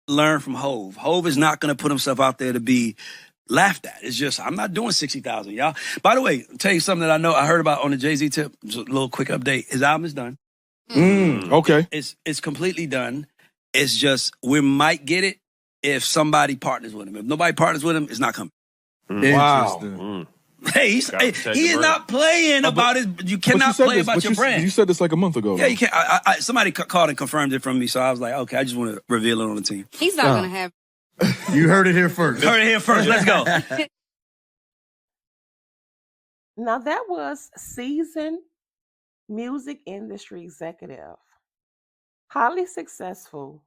learn from Hove. Hove is not going to put himself out there to be laughed at. It's just, I'm not doing 60,000, y'all. By the way, I'll tell you something that I heard about on the Jay-Z tip. Just a little quick update. His album is done. Okay. It's completely done. It's just, we might get it if somebody partners with him. If nobody partners with him, it's not coming. Wow. He is not playing about his. You cannot play about your brand. You said this like a month ago. Yeah, you can't. Somebody called and confirmed it from me, so I was like, okay, I just want to reveal it on the team. He's not going to have. You heard it here first. Let's go. Now, that was seasoned music industry executive, highly successful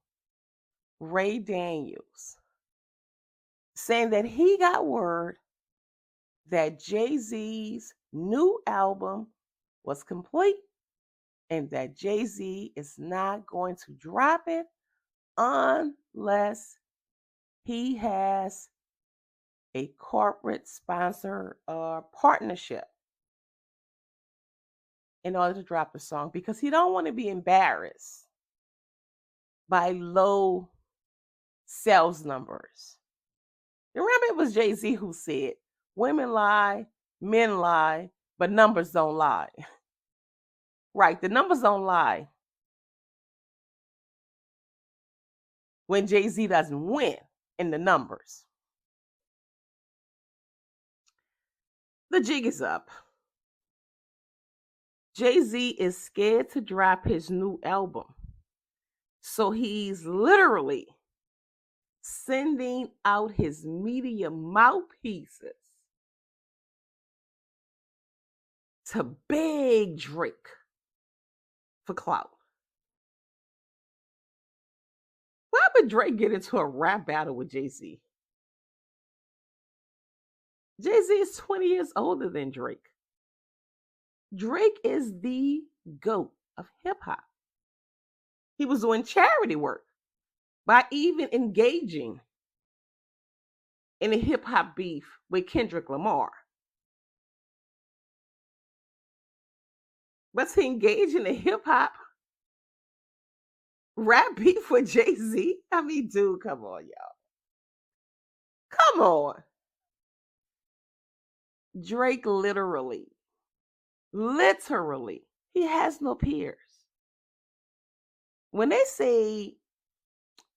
Ray Daniels, saying that he got word that Jay-Z's new album was complete and that Jay-Z is not going to drop it unless he has a corporate sponsor or partnership in order to drop the song, because he don't want to be embarrassed by low sales numbers. Remember, it was Jay-Z who said, women lie, men lie, but numbers don't lie. Right, the numbers don't lie when Jay-Z doesn't win in the numbers. The jig is up. Jay-Z is scared to drop his new album, so he's literally sending out his media mouthpieces to beg Drake for clout. Why would Drake get into a rap battle with Jay-Z? Jay-Z is 20 years older than Drake. Drake is the GOAT of hip-hop. He was doing charity work by even engaging in a hip-hop beef with Kendrick Lamar. But to engage in a hip-hop rap beef with Jay-Z? I mean, dude, come on, y'all. Come on. Drake literally, he has no peers. When they say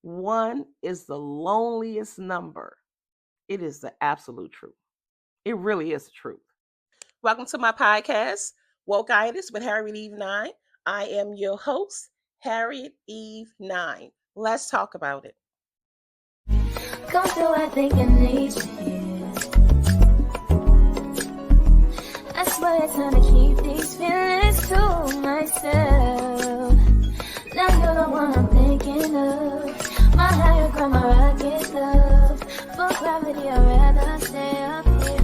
one is the loneliest number, it is the absolute truth. It really is the truth. Welcome to my podcast, Wokeitis with Harriet Eve 9. I am your host, Harriet Eve 9. Let's talk about it. Come through, I think I need you. I swear it's time to keep these feelings to myself. Now you're the one I'm thinking of. My higher ground, my rocket love. For gravity, I'd rather stay up here.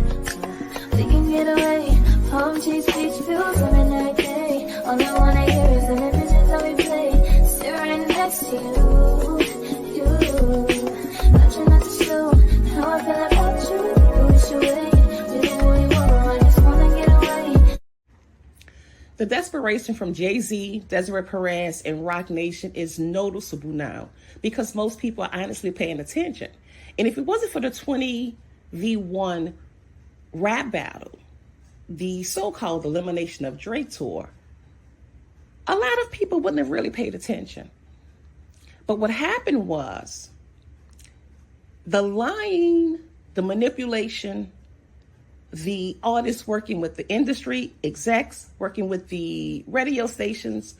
We can get away. Palm trees, beach views every night, day. All I wanna hear is the images that we play. Sit right next to you. I try not to show how I feel about you. You wish away. We do what we want. I just wanna get away. The desperation from Jay-Z, Desiree Perez, and Roc Nation is noticeable now because most people are honestly paying attention. And if it wasn't for the 20v1 rap battle, the so-called Elimination of Drake tour, a lot of people wouldn't have really paid attention. But what happened was the lying, the manipulation, the artists working with the industry, execs working with the radio stations,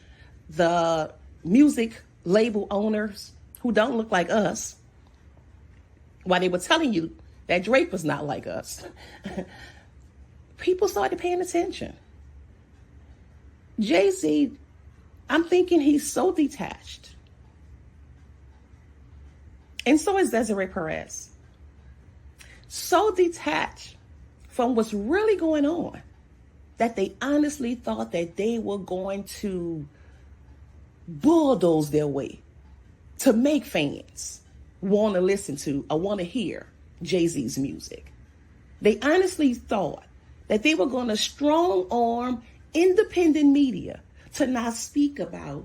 the music label owners who don't look like us, while they were telling you that Drake was not like us, people started paying attention. Jay-Z, I'm thinking he's so detached. And so is Desiree Perez. So detached from what's really going on that they honestly thought that they were going to bulldoze their way to make fans want to listen to or want to hear Jay-Z's music. They honestly thought that they were going to strong arm independent media to not speak about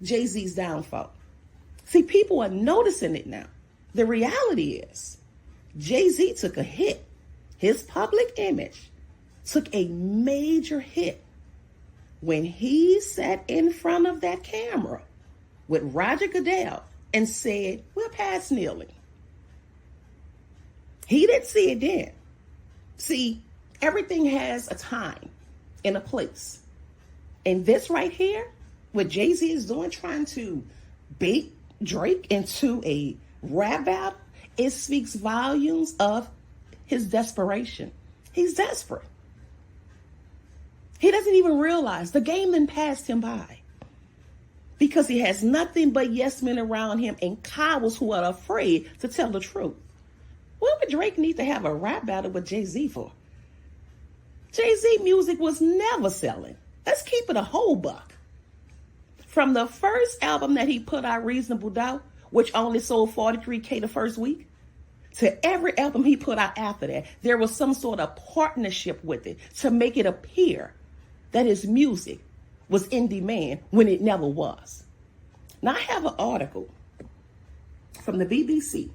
Jay-Z's downfall. See, people are noticing it now. The reality is, Jay-Z took a hit. His public image took a major hit when he sat in front of that camera with Roger Goodell and said, we're past kneeling. He didn't see it then. See, everything has a time and a place. And this right here, what Jay-Z is doing, trying to bait Drake into a rap battle, it speaks volumes of his desperation. He's desperate. He doesn't even realize the game then passed him by because he has nothing but yes men around him and cowards who are afraid to tell the truth. What would Drake need to have a rap battle with Jay-Z for? Jay-Z music was never selling. Let's keep it a whole buck. From the first album that he put out, Reasonable Doubt, which only sold 43K the first week, to every album he put out after that, there was some sort of partnership with it to make it appear that his music was in demand when it never was. Now, I have an article from the BBC.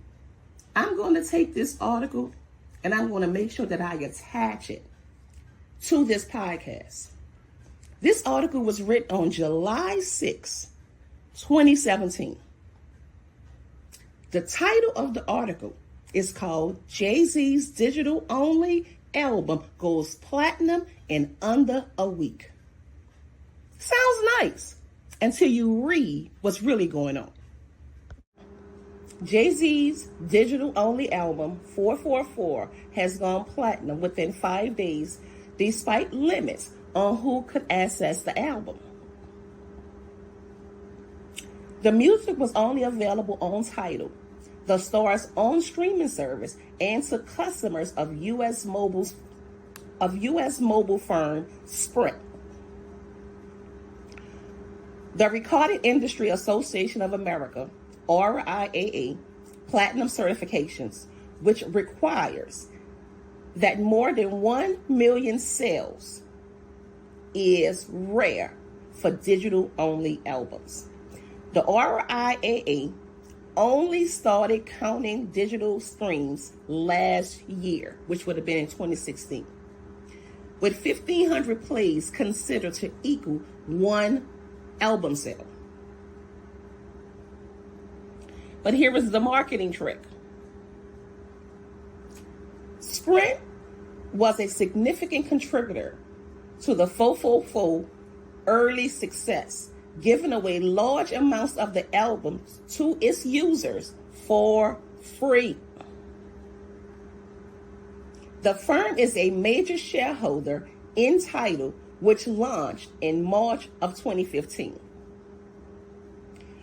I'm going to take this article and I'm going to make sure that I attach it to this podcast. This article was written on July 6, 2017. The title of the article is called Jay-Z's Digital Only Album Goes Platinum in Under a Week. Sounds nice until you read what's really going on. Jay-Z's digital only album 444 has gone platinum within 5 days despite limits on who could access the album. The music was only available on Tidal, the star's own streaming service, and to customers of U.S. mobile firm Sprint. The Recording Industry Association of America, RIAA, platinum certifications, which requires that more than 1 million sales is rare for digital-only albums. The RIAA only started counting digital streams last year, which would have been in 2016, with 1,500 plays considered to equal one album sale. But here is the marketing trick. Sprint was a significant contributor to the 444 early success, giving away large amounts of the album to its users for free. The firm is a major shareholder in Tidal, which launched in March of 2015.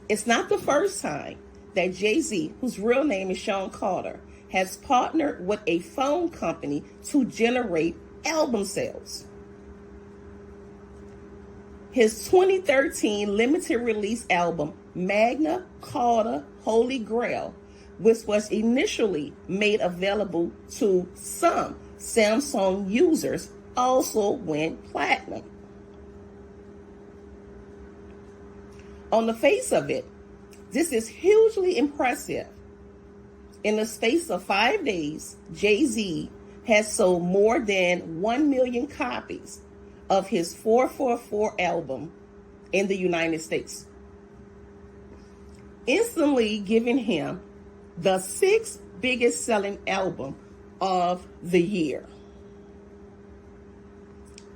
It's not the first time that Jay-Z, whose real name is Sean Carter, has partnered with a phone company to generate album sales. His 2013 limited release album, Magna Carta Holy Grail, which was initially made available to some Samsung users, also went platinum. On the face of it, this is hugely impressive. In the space of 5 days, Jay-Z has sold more than 1 million copies of his 444 album in the United States, instantly giving him the 6th biggest selling album of the year.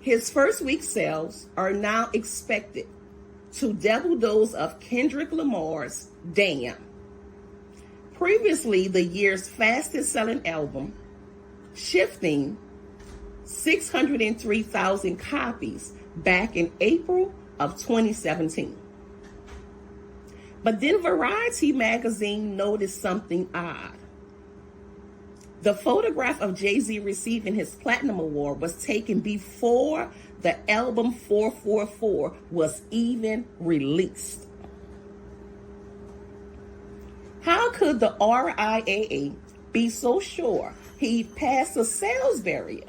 His first week sales are now expected to double those of Kendrick Lamar's Damn. Previously, the year's fastest selling album, shifting 603,000 copies back in April of 2017. But then Variety magazine noticed something odd. The photograph of Jay-Z receiving his platinum award was taken before the album 444 was even released. How could the RIAA be so sure he passed the sales barrier?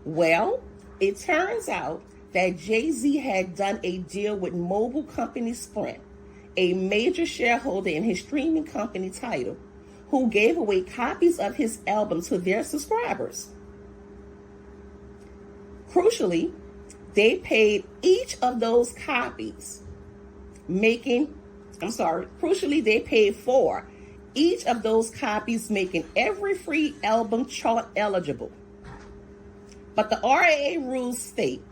Well, it turns out that Jay-Z had done a deal with mobile company Sprint a major shareholder in his streaming company Tidal, who gave away copies of his album to their subscribers. Crucially, they paid each of those copies, crucially, they paid for each of those copies, making every free album chart eligible. But the RAA rules state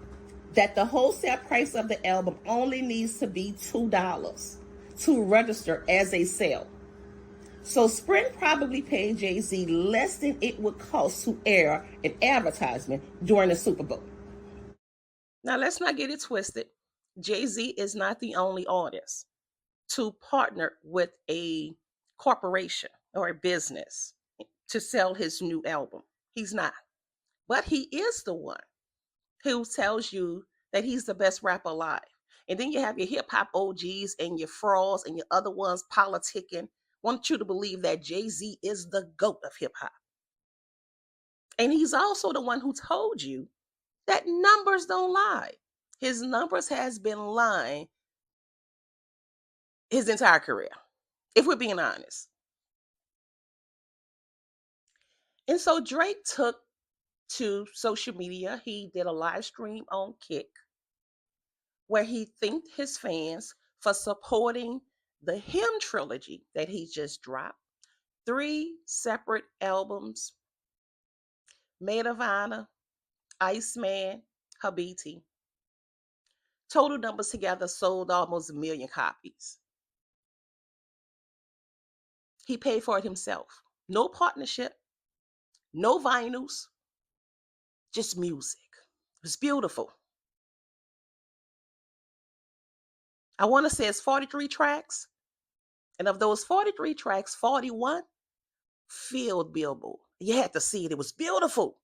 that the wholesale price of the album only needs to be $2 to register as a sale. So Sprint probably paid Jay-Z less than it would cost to air an advertisement during the Super Bowl. Now, let's not get it twisted. Jay-Z is not the only artist to partner with a corporation or a business to sell his new album. He's not. But he is the one who tells you that he's the best rapper alive. And then you have your hip-hop OGs and your frauds and your other ones politicking. Want you to believe that Jay-Z is the GOAT of hip-hop. And he's also the one who told you that numbers don't lie. His numbers has been lying his entire career, if we're being honest. And so Drake took to social media. He did a live stream on Kick where he thanked his fans for supporting the Him trilogy that he just dropped. 3 separate albums: Maid of Honor, Iceman, Habiti. Total numbers together sold almost 1 million copies. He paid for it himself. No partnership, no vinyls, just music. It was beautiful. I want to say it's 43 tracks. And of those 43 tracks, 41 filled Billboard. You had to see it. It was beautiful.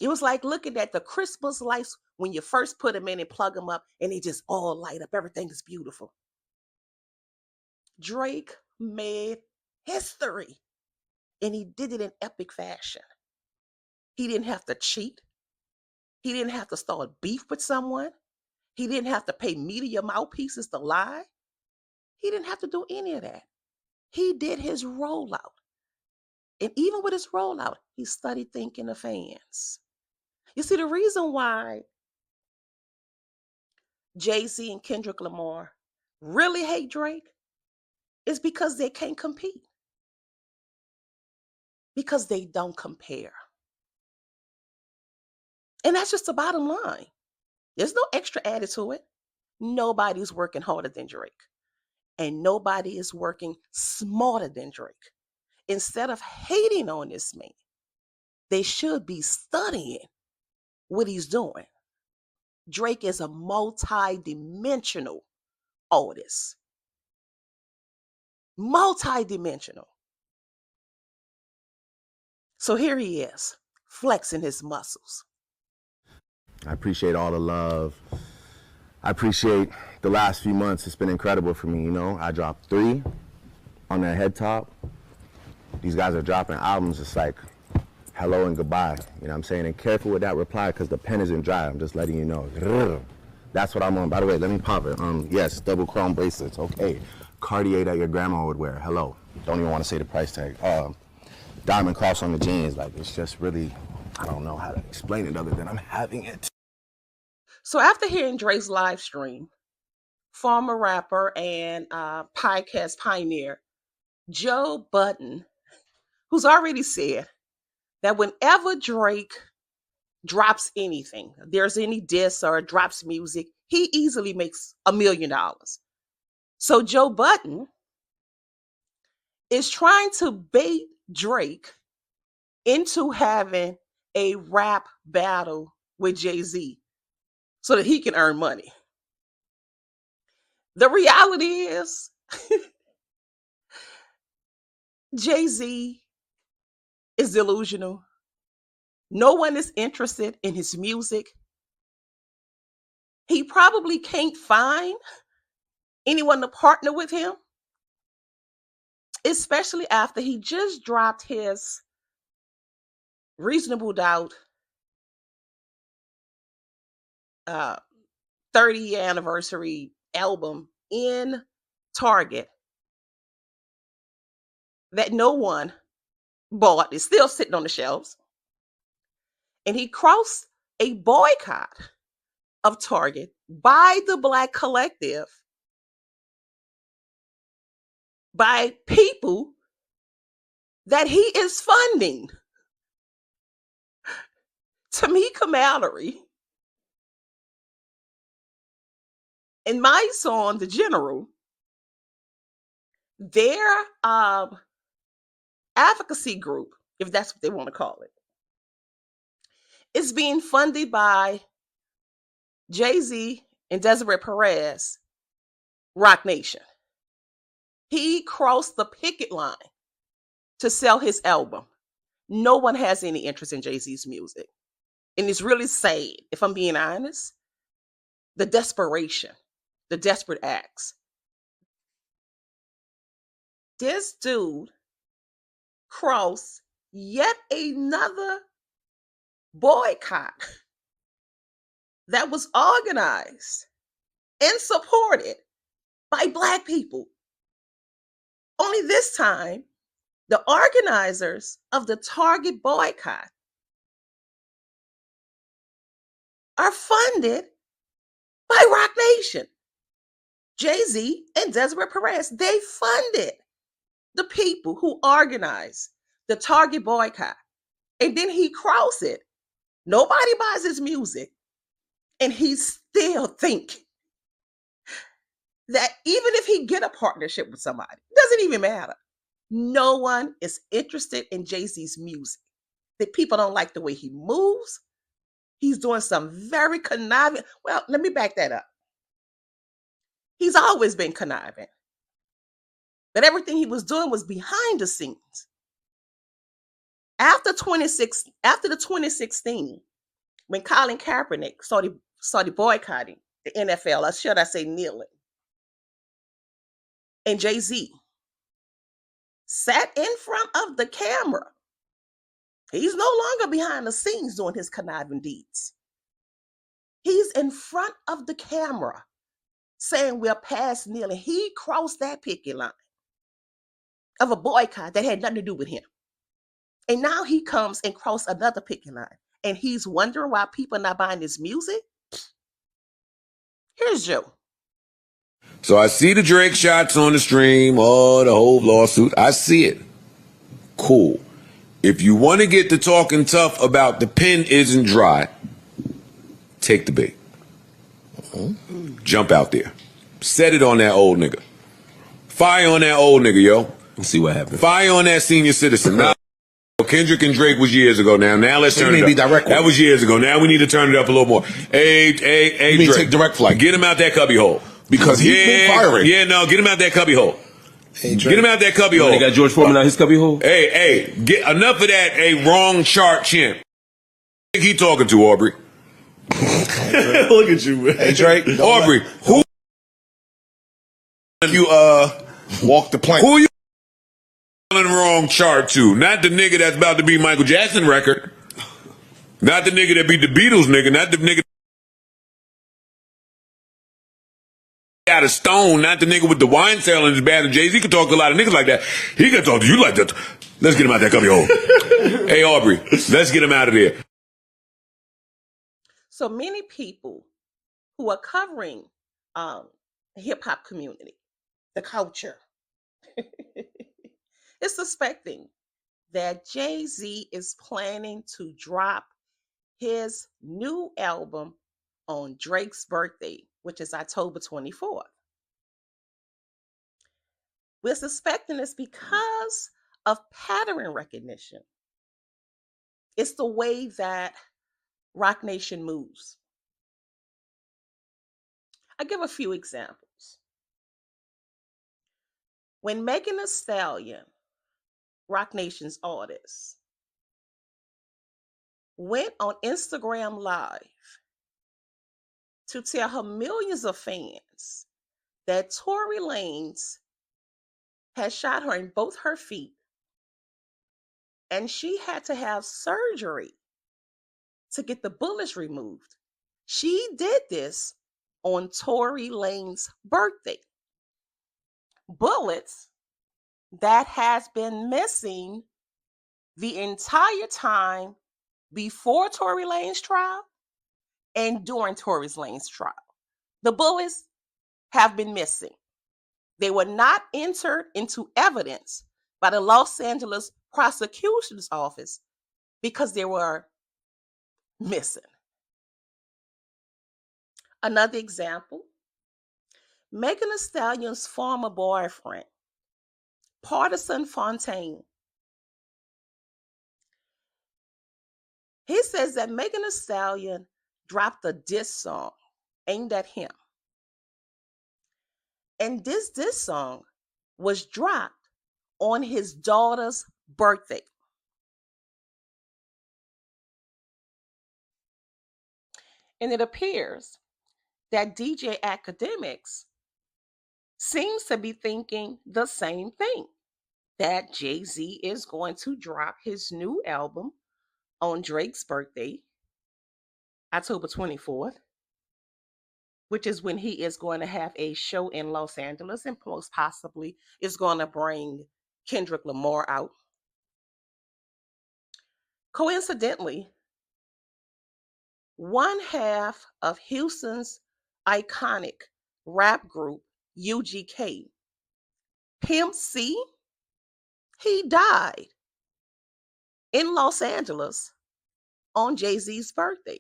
It was like looking at the Christmas lights when you first put them in and plug them up and they just all light up. Everything is beautiful. Drake made history, and he did it in epic fashion. He didn't have to cheat. He didn't have to start beef with someone. He didn't have to pay media mouthpieces to lie. He didn't have to do any of that. He did his rollout. And even with his rollout, he studied thinking of fans. You see, the reason why Jay-Z and Kendrick Lamar really hate Drake is because they can't compete. Because they don't compare. And that's just the bottom line. There's no extra added to it. Nobody's working harder than Drake. And nobody is working smarter than Drake. Instead of hating on this man, they should be studying what he's doing. Drake is a multi-dimensional artist. Multi-dimensional. So here he is, flexing his muscles. I appreciate all the love. I appreciate the last few months. It's been incredible for me, you know. I dropped 3 on that head top. These guys are dropping albums. It's like hello and goodbye. You know what I'm saying? And careful with that reply because the pen isn't dry. I'm just letting you know. That's what I'm on. By the way, let me pop it. Yes, double chrome bracelets. Okay. Cartier that your grandma would wear. Hello. Don't even want to say the price tag. Diamond cross on the jeans. Like, it's just really, I don't know how to explain it other than I'm having it. So after hearing Drake's live stream, former rapper and podcast pioneer Joe Budden, who's already said that whenever Drake drops anything, there's any diss or drops music, he easily makes $1 million. So Joe Budden is trying to bait Drake into having a rap battle with Jay-Z so that he can earn money. The reality is Jay-Z is delusional. No one is interested in his music. He probably can't find anyone to partner with him, especially after he just dropped his Reasonable Doubt 30th anniversary album in Target that no one bought is still sitting on the shelves. And he crossed a boycott of Target by the Black collective, by people that he is funding. Tamika Mallory and my son, the General, their advocacy group, if that's what they want to call it, is being funded by Jay-Z and Desiree Perez, Roc Nation. He crossed the picket line to sell his album. No one has any interest in Jay-Z's music. And it's really sad, if I'm being honest, the desperation, the desperate acts. This dude crossed yet another boycott that was organized and supported by Black people. Only this time, the organizers of the Target boycott are funded by Roc Nation. Jay-Z and Desiree Perez, they funded the people who organized the Target boycott. And then he crossed it. Nobody buys his music. And he still think that even if he get a partnership with somebody, it doesn't even matter. No one is interested in Jay-Z's music. The people don't like the way he moves. He's doing some very conniving. Well, let me back that up. He's always been conniving. But everything he was doing was behind the scenes. After the 2016, when Colin Kaepernick started boycotting the NFL, or should I say kneeling, and Jay-Z sat in front of the camera. He's no longer behind the scenes doing his conniving deeds. He's in front of the camera saying we're past kneeling. He crossed that picket line of a boycott that had nothing to do with him. And now he comes and crossed another picket line. And he's wondering why people are not buying his music. Here's Joe. So I see the Drake shots on the stream, the whole lawsuit. I see it. Cool. If you want to get to talking tough about the pen isn't dry, take the bait. Jump out there. Set it on that old nigga. Fire on that old nigga, yo. Let's see what happens. Fire on that senior citizen. Now, Kendrick and Drake was years ago now. Now let's turn it up. Be direct that was years ago. Now we need to turn it up a little more. Hey, Drake. Take direct flight. Get him out that cubby hole. Because he's been firing. Yeah, no, get him out that cubby hole. Hey, get him out that cubby hole. They got George Foreman out his cubby hole. Hey, get enough of that. Wrong chart chimp. He talking to Aubrey. Look at you, man. Hey, Drake. Aubrey, who you walk the plank? Who you the wrong chart to? Not the nigga that's about to be Michael Jackson record. Not the nigga that beat the Beatles nigga. Not the nigga out of stone. Not the nigga with the wine cellar in his bad. Jay-Z could talk to a lot of niggas like that. He could talk to you like that. Let's get him out that cubby hole. Hey, Aubrey, let's get him out of there. So many people who are covering the hip-hop community, the culture, is suspecting that Jay-Z is planning to drop his new album on Drake's birthday, which is October 24th. We're suspecting this because of pattern recognition. It's the way that Roc Nation moves. I'll give a few examples. When Megan Thee Stallion, Roc Nation's artist, went on Instagram Live to tell her millions of fans that Tory Lanez had shot her in both her feet and she had to have surgery to get the bullets removed. She did this on Tory Lanez's birthday. bullets that has been missing the entire time before Tory Lanez trial and during Tory Lanez trial. The bullets have been missing. They were not entered into evidence by the Los Angeles prosecution's office because they were missing. Another example, Megan Thee Stallion's former boyfriend, Partisan Fontaine. He says that Megan Thee Stallion dropped a diss song aimed at him. And this diss song was dropped on his daughter's birthday. And it appears that DJ Academics seems to be thinking the same thing, that Jay-Z is going to drop his new album on Drake's birthday, October 24th, which is when he is going to have a show in Los Angeles and most possibly is going to bring Kendrick Lamar out. Coincidentally, one half of Houston's iconic rap group, UGK, Pimp C, he died in Los Angeles on Jay-Z's birthday,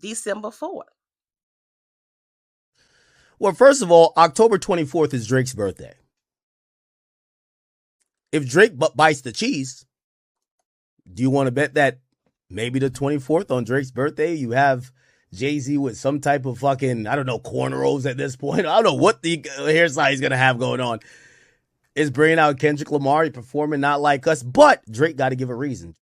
December 4th. Well, first of all, October 24th is Drake's birthday. If Drake bites the cheese, do you want to bet that maybe the 24th on Drake's birthday, you have Jay-Z with some type of fucking, I don't know, cornrows at this point? I don't know what the hairstyle he's going to have going on. Is bringing out Kendrick Lamar, performing Not Like Us, but Drake got to give a reason.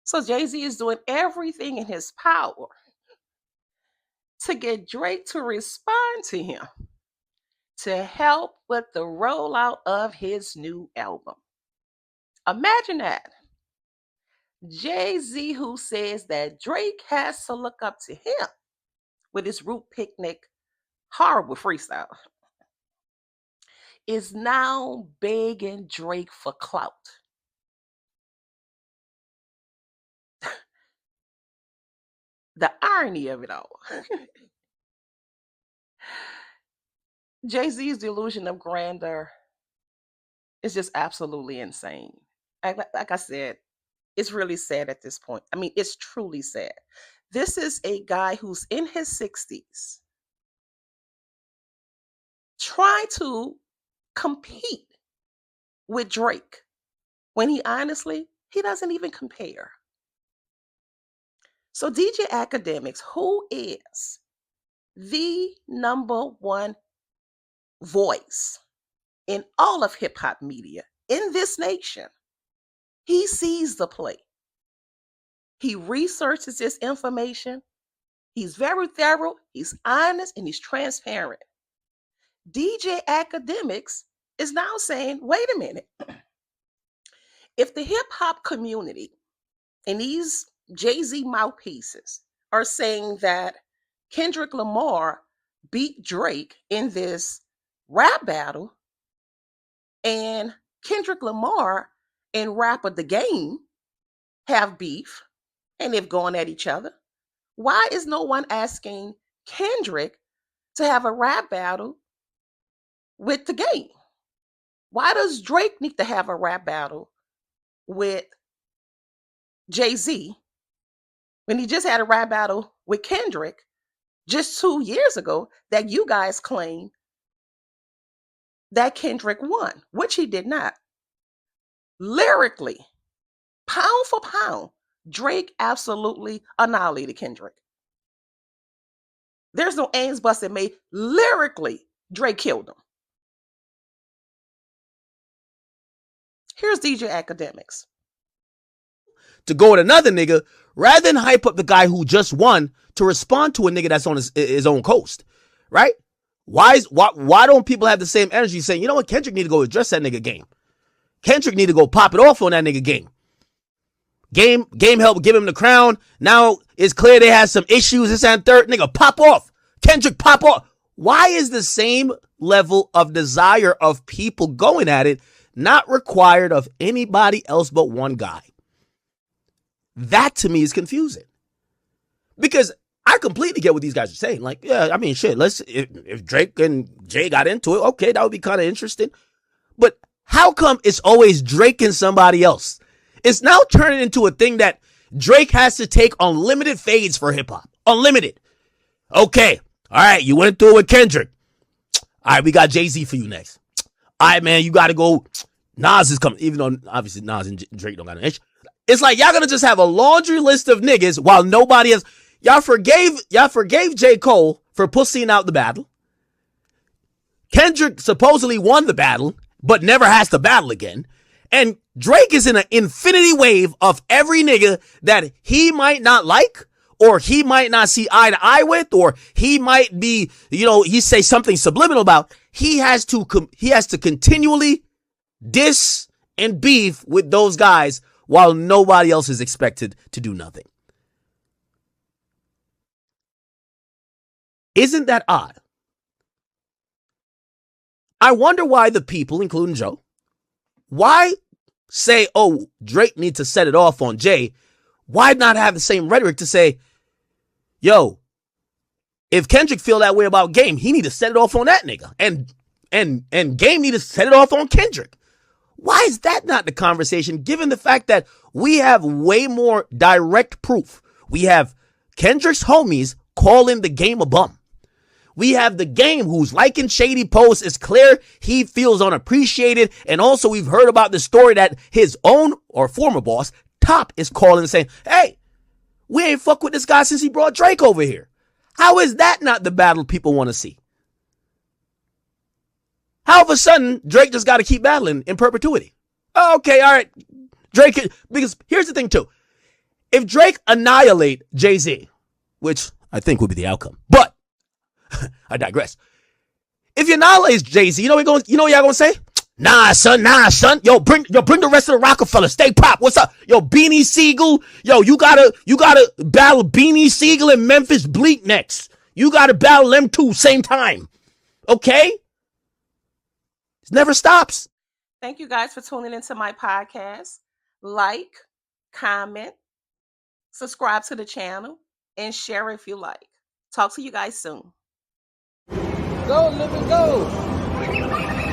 So Jay-Z is doing everything in his power to get Drake to respond to him to help with the rollout of his new album. Imagine that. Jay-Z, who says that Drake has to look up to him with his Root Picnic horrible freestyle, is now begging Drake for clout. The irony of it all. Jay-Z's delusion of grandeur is just absolutely insane. Like I said, it's really sad at this point. I mean, it's truly sad. This is a guy who's in his 60s trying to compete with Drake when he doesn't even compare. So DJ Academics, who is the number one voice in all of hip hop media in this nation, he sees the play. He researches this information. He's very thorough, he's honest, and he's transparent. DJ Academics is now saying, wait a minute. If the hip hop community and these Jay-Z mouthpieces are saying that Kendrick Lamar beat Drake in this rap battle, and Kendrick Lamar and rapper The Game have beef and they've gone at each other, why is no one asking Kendrick to have a rap battle with The Game? Why does Drake need to have a rap battle with Jay-Z when he just had a rap battle with Kendrick just 2 years ago that you guys claim that Kendrick won, which he did not? Lyrically, pound for pound, Drake absolutely annihilated Kendrick. There's no ands, buts, and made. Lyrically, Drake killed him. Here's DJ Academics. To go with another nigga, rather than hype up the guy who just won, to respond to a nigga that's on his own coast, right? Why don't people have the same energy saying, you know what, Kendrick need to go address that nigga Game. Kendrick need to go pop it off on that nigga Game. Game helped give him the crown. Now it's clear they had some issues. This and third. Nigga, pop off. Kendrick, pop off. Why is the same level of desire of people going at it, not required of anybody else but one guy. That to me is confusing. Because I completely get what these guys are saying. Like, yeah, I mean, shit, if Drake and Jay got into it, okay, that would be kind of interesting. But how come it's always Drake and somebody else? It's now turning into a thing that Drake has to take unlimited fades for hip hop. Unlimited. Okay. All right. You went through it with Kendrick. All right. We got Jay-Z for you next. All right, man. You got to go. Nas is coming. Even though obviously Nas and Drake don't got an issue. It's like y'all going to just have a laundry list of niggas while nobody else. Y'all forgave J. Cole for pussying out the battle. Kendrick supposedly won the battle, but never has to battle again. And Drake is in an infinity wave of every nigga that he might not like, or he might not see eye to eye with, or he might be, he say something subliminal about. He has to continually diss and beef with those guys while nobody else is expected to do nothing. Isn't that odd? I wonder why the people, including Joe, why say, oh, Drake needs to set it off on Jay? Why not have the same rhetoric to say, yo, if Kendrick feel that way about Game, he need to set it off on that nigga. And Game need to set it off on Kendrick. Why is that not the conversation, given the fact that we have way more direct proof? We have Kendrick's homies calling the Game a bum. We have the Game who's liking shady posts. It's clear he feels unappreciated. And also we've heard about the story that his own or former boss, Top, is calling and saying, hey, we ain't fuck with this guy since he brought Drake over here. How is that not the battle people want to see? How all of a sudden Drake just got to keep battling in perpetuity? Okay, all right. Drake, because here's the thing too. If Drake annihilate Jay-Z, which I think would be the outcome, but I digress. If you annihilate Jay-Z, you know what y'all gonna say? Nah, son. Yo, bring the rest of the Rockefeller. Stay pop. What's up? Yo, Beanie Siegel. Yo, you gotta battle Beanie Siegel and Memphis Bleak next. You gotta battle them two same time. Okay? It never stops. Thank you guys for tuning into my podcast. Like, comment, subscribe to the channel, and share if you like. Talk to you guys soon. Go, live and go.